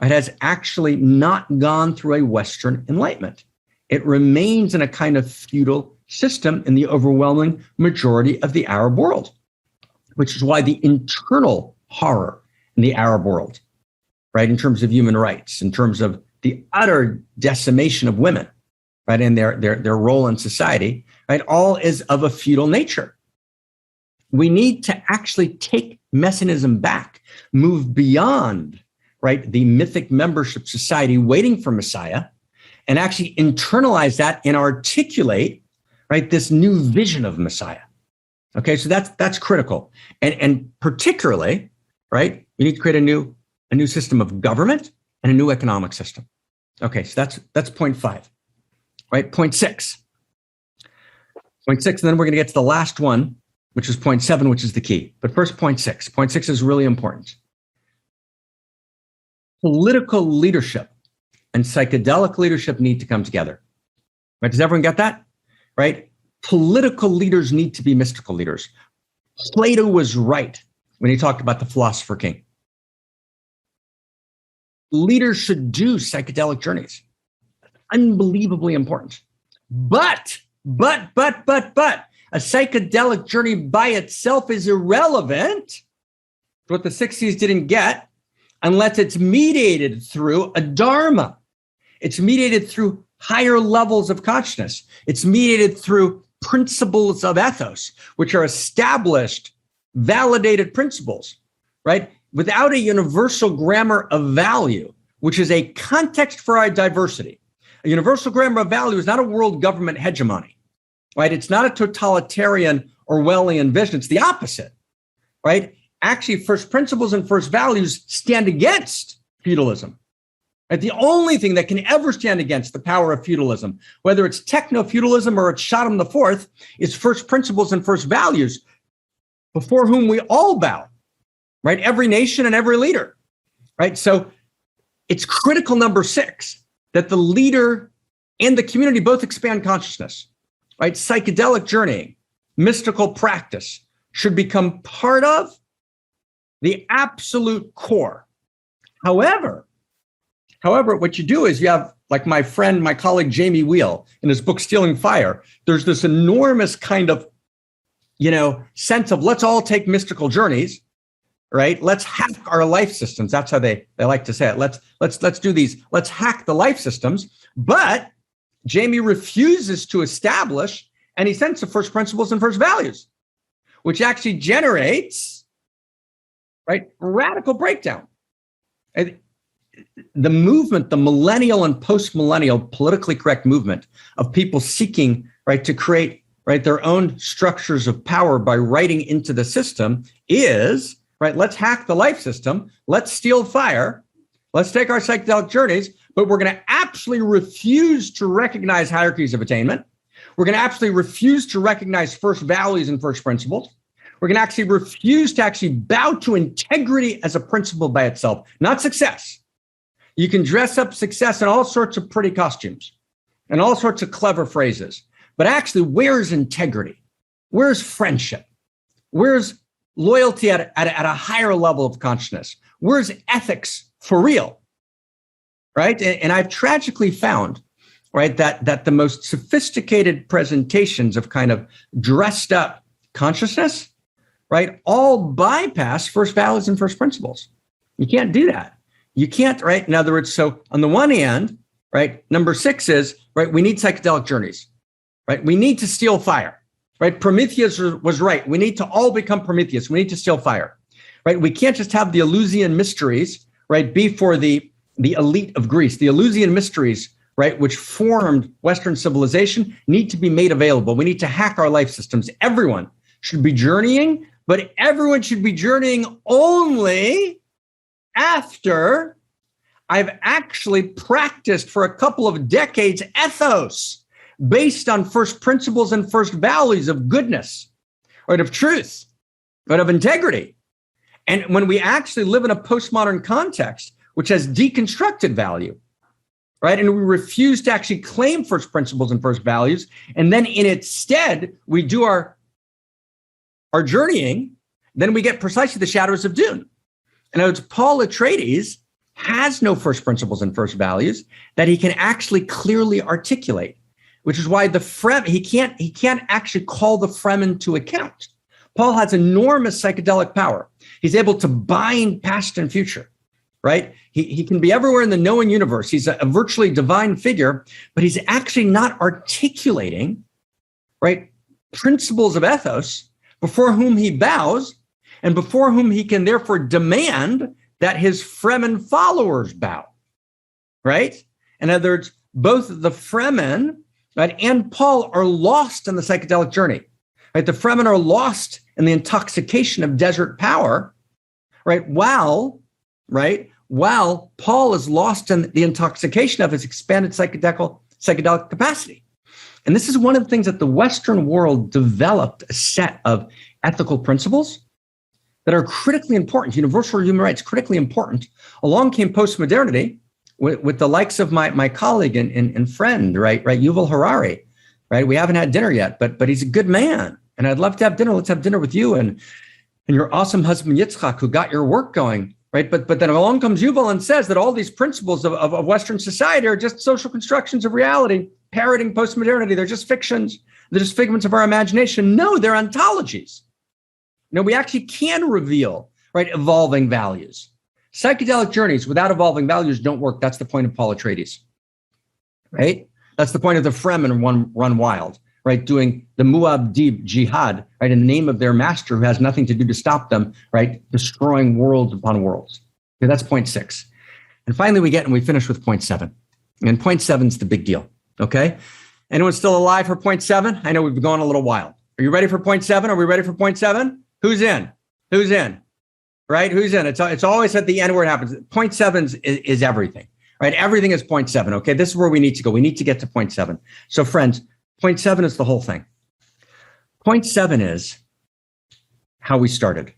Speaker 1: it has actually not gone through a Western enlightenment. It remains in a kind of feudal system in the overwhelming majority of the Arab world, which is why the internal horror in the Arab world, right, in terms of human rights, in terms of the utter decimation of women, right, and their role in society, right, all is of a feudal nature. We need to actually take Messianism back, move beyond, right, the mythic membership society waiting for Messiah, and actually internalize that and articulate, right, this new vision of Messiah. Okay, so that's critical, and particularly, right, we need to create a new system of government and a new economic system. Okay, so that's point 5, right? Point 6, and then we're going to get to the last one, which is point 7, which is the key. But first, point 6. Point 6 is really important. Political leadership and psychedelic leadership need to come together. Right? Does everyone get that? Right? Political leaders need to be mystical leaders. Plato was right when he talked about the philosopher king. Leaders should do psychedelic journeys. Unbelievably important. But, a psychedelic journey by itself is irrelevant. What the 60s didn't get, unless it's mediated through a dharma. It's mediated through higher levels of consciousness. It's mediated through principles of ethos, which are established, validated principles, right? Without a universal grammar of value, which is a context for our diversity. A universal grammar of value is not a world government hegemony, right? It's not a totalitarian Orwellian vision. It's the opposite, right? Actually, first principles and first values stand against feudalism. Right? The only thing that can ever stand against the power of feudalism, whether it's techno-feudalism or it's Shaddam IV, is first principles and first values before whom we all bow, right? Every nation and every leader, right? So it's critical, number 6, that the leader and the community both expand consciousness, right? Psychedelic journeying, mystical practice should become part of the absolute core. However, what you do is you have, like my colleague Jamie Wheel, in his book, Stealing Fire, there's this enormous kind of, sense of let's all take mystical journeys, right? Let's hack our life systems. That's how they like to say it. Let's do these. Let's hack the life systems. But Jamie refuses to establish any sense of first principles and first values, which actually generates, right, radical breakdown. And the movement, the millennial and post-millennial politically correct movement of people seeking, right, to create, right, their own structures of power by writing into the system is, right, let's hack the life system, let's steal fire, let's take our psychedelic journeys, but we're going to absolutely refuse to recognize hierarchies of attainment. We're going to absolutely refuse to recognize first values and first principles. We're going to actually refuse to actually bow to integrity as a principle by itself, not success. You can dress up success in all sorts of pretty costumes and all sorts of clever phrases. But actually, where's integrity? Where's friendship? Where's loyalty at a higher level of consciousness? Where's ethics for real? Right? And I've tragically found, right, that the most sophisticated presentations of kind of dressed up consciousness, right, all bypass first values and first principles. You can't do that. You can't, right? In other words, so on the one hand, right, number 6 is, right, we need psychedelic journeys, right? We need to steal fire, right? Prometheus was right. We need to all become Prometheus. We need to steal fire, right? We can't just have the Eleusinian mysteries, right, be for the the elite of Greece, the Eleusinian mysteries, right, which formed Western civilization, need to be made available. We need to hack our life systems. Everyone should be journeying, but everyone should be journeying only after I've actually practiced for a couple of decades ethos based on first principles and first values of goodness, right, of truth, right, of integrity. And when we actually live in a postmodern context, which has deconstructed value, right, and we refuse to actually claim first principles and first values, and then in its stead, we do our journeying, then we get precisely the shadows of Dune. In other words, Paul Atreides has no first principles and first values that he can actually clearly articulate, which is why he can't actually call the Fremen to account. Paul has enormous psychedelic power. He's able to bind past and future, right? He can be everywhere in the known universe. He's a virtually divine figure, but he's actually not articulating, right, principles of ethos before whom he bows and before whom he can therefore demand that his Fremen followers bow, right? In other words, both the Fremen, right, and Paul are lost in the psychedelic journey, right? The Fremen are lost in the intoxication of desert power, right? While Paul is lost in the intoxication of his expanded psychedelic capacity. And this is one of the things that the Western world developed a set of ethical principles that are critically important, universal human rights, critically important. Along came postmodernity with the likes of my colleague and friend, right, Yuval Harari, right? We haven't had dinner yet, but he's a good man. And I'd love to have dinner. Let's have dinner with you and your awesome husband, Yitzchak, who got your work going, right? But then along comes Yuval and says that all these principles of Western society are just social constructions of reality, parroting postmodernity. They're just fictions. They're just figments of our imagination. No, they're ontologies. We actually can reveal, right, evolving values. Psychedelic journeys without evolving values don't work. That's the point of Paul Atreides, right? That's the point of the Fremen run wild, right? Doing the Muad'Dib jihad, right, in the name of their master who has nothing to do to stop them, right? Destroying worlds upon worlds. Okay, that's point 6. And finally, we finish with point 7. And point 7 is the big deal, okay? Anyone still alive for point 7? I know we've been going a little while. Are you ready for point 7? Are we ready for point 7? Who's in? Right? Who's in? It's always at the end where it happens. Point 7 is everything, right? Everything is point 7. Okay, this is where we need to go. We need to get to point 7. So, friends, point 7 is the whole thing. Point 7 is how we started,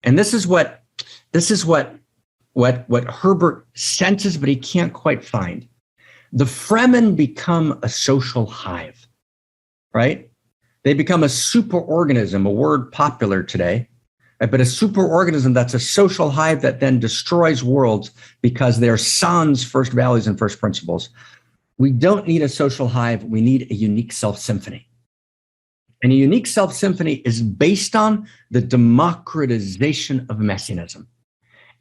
Speaker 1: and this is what Herbert senses, but he can't quite find. The Fremen become a social hive, right? They become a superorganism, a word popular today, right? But a superorganism that's a social hive that then destroys worlds because they're sans first values and first principles. We don't need a social hive. We need a unique self symphony. And a unique self symphony is based on the democratization of messianism.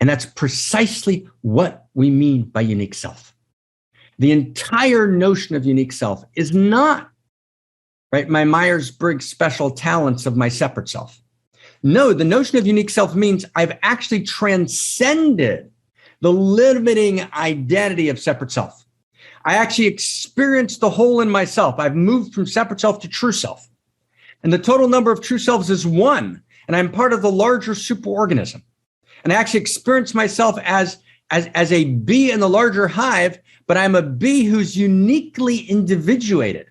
Speaker 1: And that's precisely what we mean by unique self. The entire notion of unique self is not, right, my Myers-Briggs special talents of my separate self. No, the notion of unique self means I've actually transcended the limiting identity of separate self. I actually experienced the whole in myself. I've moved from separate self to true self. And the total number of true selves is 1. And I'm part of the larger superorganism. And I actually experience myself as a bee in the larger hive, but I'm a bee who's uniquely individuated.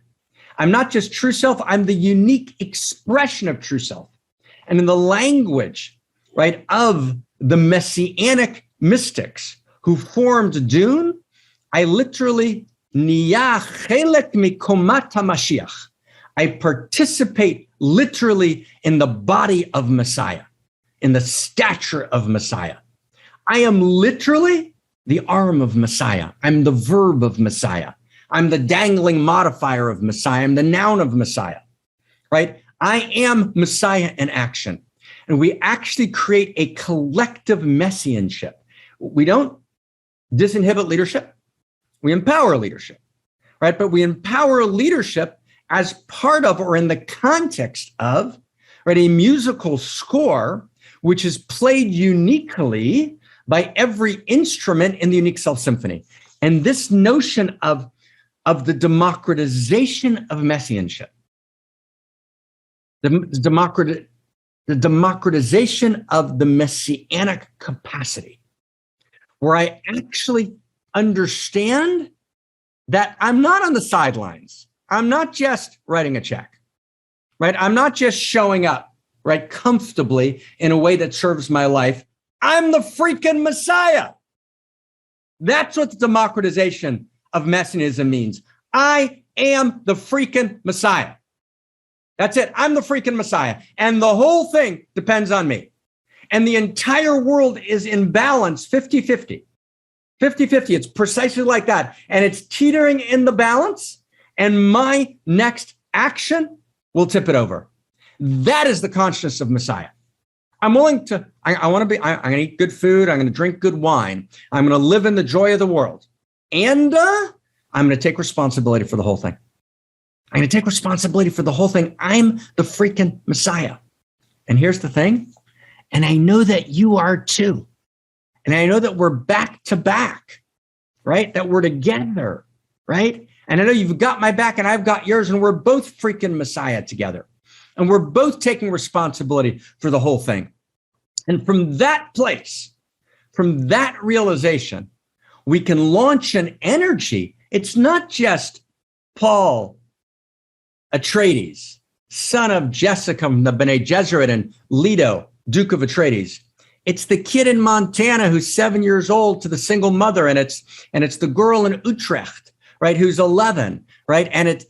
Speaker 1: I'm not just true self, I'm the unique expression of true self. And in the language, right, of the messianic mystics who formed Dune, I literally niyah chelek mikomat HaMashiach. I participate literally in the body of Messiah, in the stature of Messiah. I am literally the arm of Messiah. I'm the verb of Messiah. I'm the dangling modifier of Messiah. I'm the noun of Messiah, right? I am Messiah in action. And we actually create a collective messianship. We don't disinhibit leadership. We empower leadership, right? But we empower leadership as part of or in the context of, right, a musical score, which is played uniquely by every instrument in the Unique Self Symphony. And this notion of the democratization of messianship, the democratization of the messianic capacity, where I actually understand that I'm not on the sidelines. I'm not just writing a check, right? I'm not just showing up, right, comfortably in a way that serves my life. I'm the freaking Messiah. That's what the democratization of messianism means. I am the freaking Messiah. That's it. I'm the freaking Messiah. And the whole thing depends on me. And the entire world is in balance, 50-50. 50-50. It's precisely like that. And it's teetering in the balance. And my next action will tip it over. That is the consciousness of Messiah. I'm willing to, I'm going to eat good food. I'm going to drink good wine. I'm going to live in the joy of the world. And I'm going to take responsibility for the whole thing. I'm going to take responsibility for the whole thing. I'm the freaking Messiah. And here's the thing. And I know that you are too. And I know that we're back to back, right? That we're together, right? And I know you've got my back and I've got yours, and we're both freaking Messiah together. And we're both taking responsibility for the whole thing. And from that place, from that realization, we can launch an energy. It's not just Paul Atreides, son of Jessica from the Bene Gesserit, and Leto, Duke of Atreides. It's the kid in Montana who's 7 years old to the single mother, and it's the girl in Utrecht, right, who's 11, right, and it's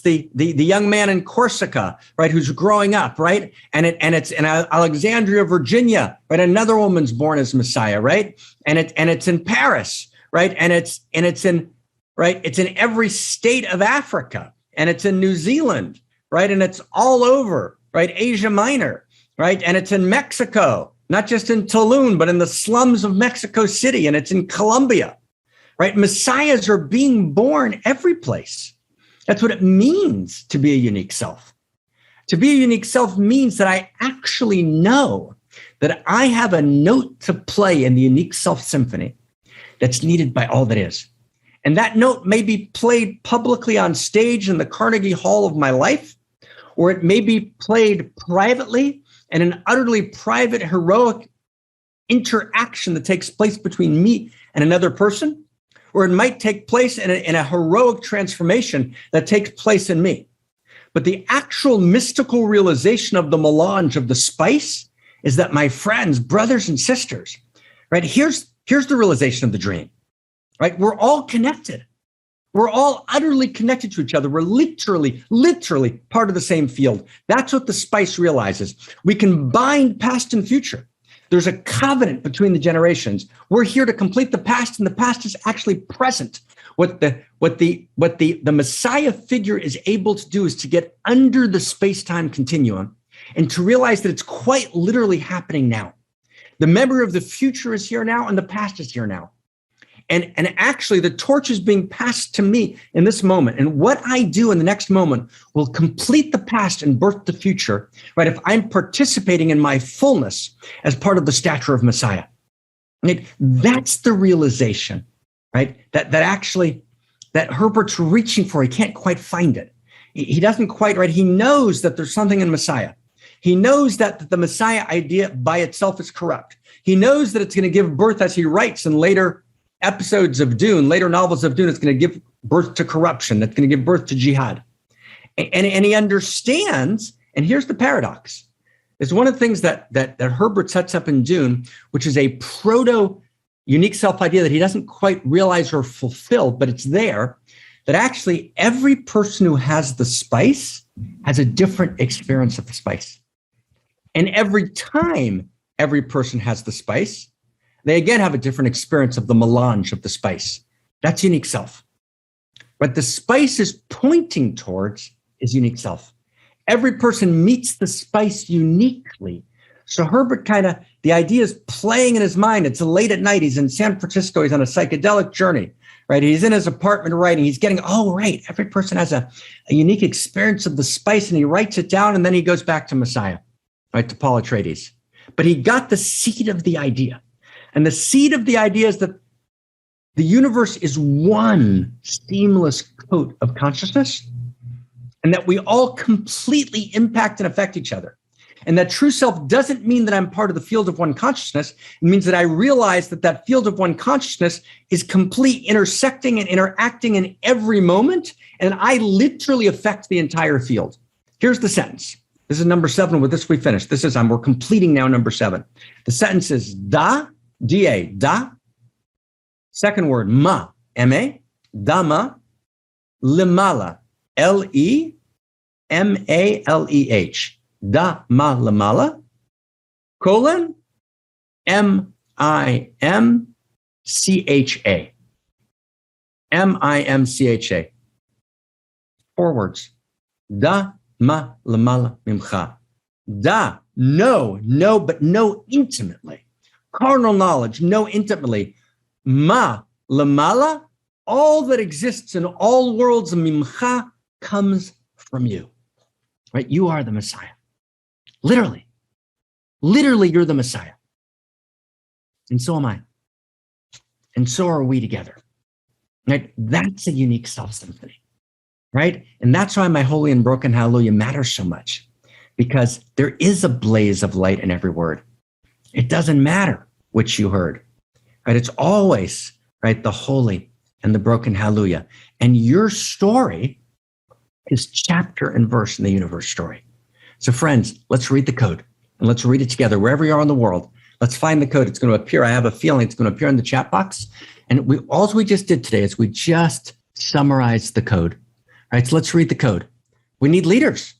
Speaker 1: the young man in Corsica, right, who's growing up, right, and it's in Alexandria, Virginia, right, another woman's born as Messiah, right, and it's in Paris, right, and it's in every state of Africa, and it's in New Zealand, right, and it's all over, right, Asia Minor, right, and it's in Mexico, not just in Tulum, but in the slums of Mexico City, and it's in Colombia. Right? Messiahs are being born every place. That's what it means to be a unique self. To be a unique self means that I actually know that I have a note to play in the Unique Self Symphony that's needed by all that is. And that note may be played publicly on stage in the Carnegie Hall of my life, or it may be played privately in an utterly private, heroic interaction that takes place between me and another person. Or it might take place in a heroic transformation that takes place in me. But the actual mystical realization of the melange of the spice is that, my friends, brothers and sisters, right, here's the realization of the dream, right? We're all connected. We're all utterly connected to each other. We're literally part of the same field. That's what the spice realizes. We can bind past and future. There's a covenant between the generations. We're here to complete the past, and the past is actually present. What the Messiah figure is able to do is to get under the space-time continuum and to realize that it's quite literally happening now. The memory of the future is here now, and the past is here now. And actually, the torch is being passed to me in this moment. And what I do in the next moment will complete the past and birth the future, right? If I'm participating in my fullness as part of the stature of Messiah. Right? That's the realization, right? That Herbert's reaching for. He can't quite find it. He doesn't quite, right? He knows that there's something in Messiah. He knows that the Messiah idea by itself is corrupt. He knows that it's going to give birth, as he writes in later episodes of Dune, later novels of Dune, it's going to give birth to corruption. That's going to give birth to jihad. And he understands, and here's the paradox. It's one of the things that Herbert sets up in Dune, which is a proto-unique self idea that he doesn't quite realize or fulfill, but it's there, that actually every person who has the spice has a different experience of the spice. And every time every person has the spice, they again have a different experience of the melange of the spice. That's unique self. What the spice is pointing towards is unique self. Every person meets the spice uniquely. So Herbert the idea is playing in his mind. It's late at night. He's in San Francisco. He's on a psychedelic journey, right? He's in his apartment writing. He's getting, right, every person has a unique experience of the spice, and he writes it down, and then he goes back to Messiah, right, to Paul Atreides. But he got the seed of the idea. And the seed of the idea is that the universe is one seamless coat of consciousness, and that we all completely impact and affect each other. And that true self doesn't mean that I'm part of the field of one consciousness. It means that I realize that that field of one consciousness is complete, intersecting and interacting in every moment. And I literally affect the entire field. Here's the sentence. This is number 7. With this, we finish. We're completing now number 7. The sentence is da, D-A, da. Second word, ma, M-A, dama, limala, L-E-M-A-L-E-H. Da ma lamala, colon, M-I-M-C-H-A. M-I-M-C-H-A. 4 words. Da ma lamala mimcha. Da, know, but know intimately. Carnal knowledge, know intimately. Ma lamala, all that exists in all worlds, mimcha, comes from you. Right? You are the Messiah. Literally, you're the Messiah. And so am I. And so are we together. Right? That's a unique self symphony. Right? And that's why my holy and broken hallelujah matters so much, because there is a blaze of light in every word. It doesn't matter which you heard. Right? It's always, right, the holy and the broken hallelujah. And your story is chapter and verse in the universe story. So friends, let's read the code, and let's read it together wherever you are in the world. Let's find the code. It's going to appear. I have a feeling it's going to appear in the chat box. And all we just did today is we just summarized the code. Right? So let's read the code. We need leaders.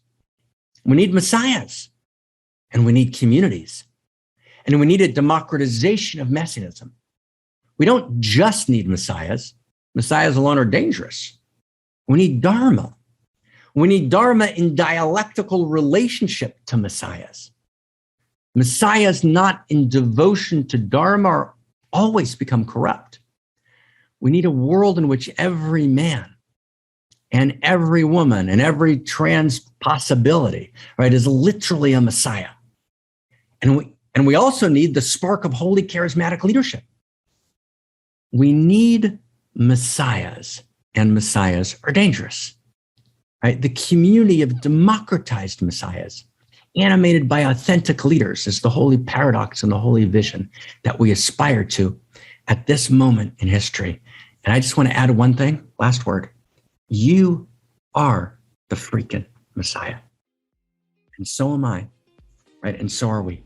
Speaker 1: We need messiahs. And we need communities. And we need a democratization of messianism. We don't just need messiahs. Messiahs alone are dangerous. We need dharma. We need dharma in dialectical relationship to messiahs. Messiahs not in devotion to dharma always become corrupt. We need a world in which every man and every woman and every trans possibility, right, is literally a messiah. And we also need the spark of holy charismatic leadership. We need messiahs, and messiahs are dangerous. Right? The community of democratized messiahs, animated by authentic leaders, is the holy paradox and the holy vision that we aspire to at this moment in history. And I just want to add one thing, last word. You are the freaking Messiah. And so am I, right? And so are we.